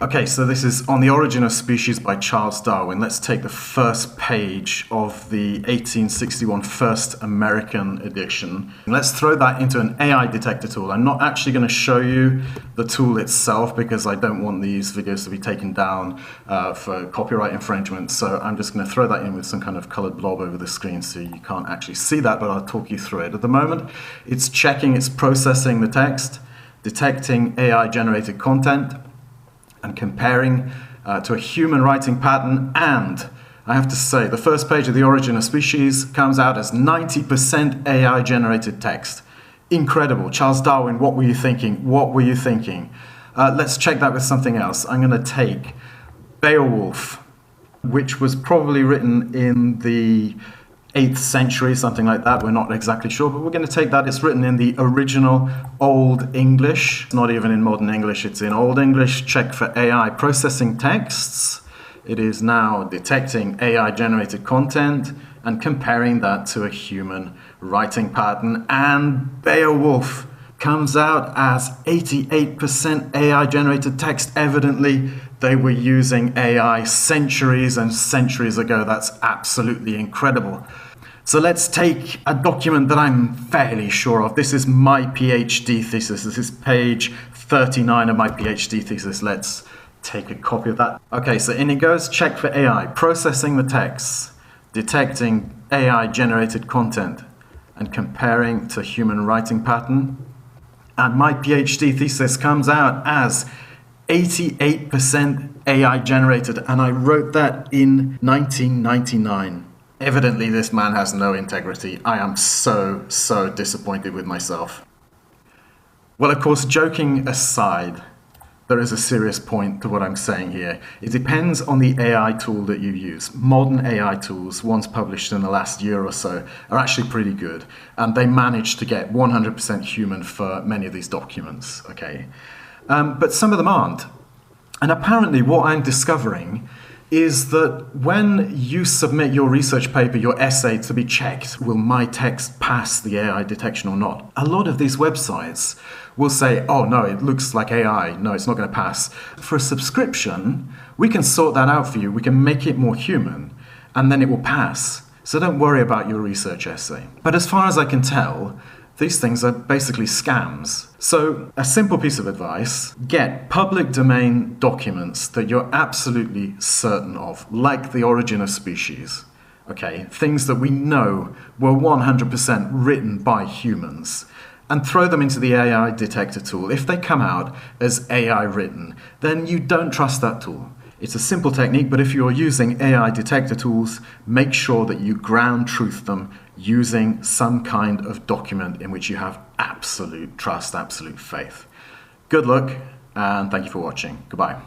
Okay, so this is On the Origin of Species by Charles Darwin. Let's take the first page of the 1861 First American edition. Let's throw that into an AI detector tool. I'm not actually going to show you the tool itself because I don't want these videos to be taken down for copyright infringement. So I'm just going to throw that in with some kind of colored blob over the screen so you can't actually see that, but I'll talk you through it. At the moment, it's checking, it's processing the text, detecting AI-generated content, and comparing to a human writing pattern. And I have to say, the first page of The Origin of Species comes out as 90% AI-generated text. Incredible. Charles Darwin, what were you thinking? What were you thinking? Let's check that with something else. I'm going to take Beowulf, which was probably written in the 8th century, something like that. We're not exactly sure, but we're going to take that. It's written in the original Old English. It's not even in modern English, it's in Old English. Check for AI processing texts. It is now detecting AI-generated content and comparing that to a human writing pattern. And Beowulf comes out as 88% AI-generated text. Evidently, they were using AI centuries and centuries ago. That's absolutely incredible. So let's take a document that I'm fairly sure of. This is my PhD thesis. This is page 39 of my PhD thesis. Let's take a copy of that. Okay, so in it goes. Check for AI, processing the text, detecting AI-generated content, and comparing to human writing pattern. And my PhD thesis comes out as 88% AI-generated, and I wrote that in 1999. Evidently, this man has no integrity. I am so disappointed with myself. Well, of course, joking aside, there is a serious point to what I'm saying here. It depends on the AI tool that you use. Modern AI tools, ones published in the last year or so, are actually pretty good. And they manage to get 100% human for many of these documents, okay? But some of them aren't. And apparently what I'm discovering is that when you submit your research paper, your essay to be checked, will my text pass the AI detection or not? A lot of these websites will say, oh no, it looks like AI. No, it's not going to pass. For a subscription, we can sort that out for you. We can make it more human, and then it will pass. So don't worry about your research essay. But as far as I can tell, these things are basically scams. So a simple piece of advice: get public domain documents that you're absolutely certain of, like The Origin of Species. Okay, things that we know were 100% written by humans, and throw them into the AI detector tool. If they come out as AI written, then you don't trust that tool. It's a simple technique, but if you're using AI detector tools, make sure that you ground truth them using some kind of document in which you have absolute trust, absolute faith. Good luck, and thank you for watching. Goodbye.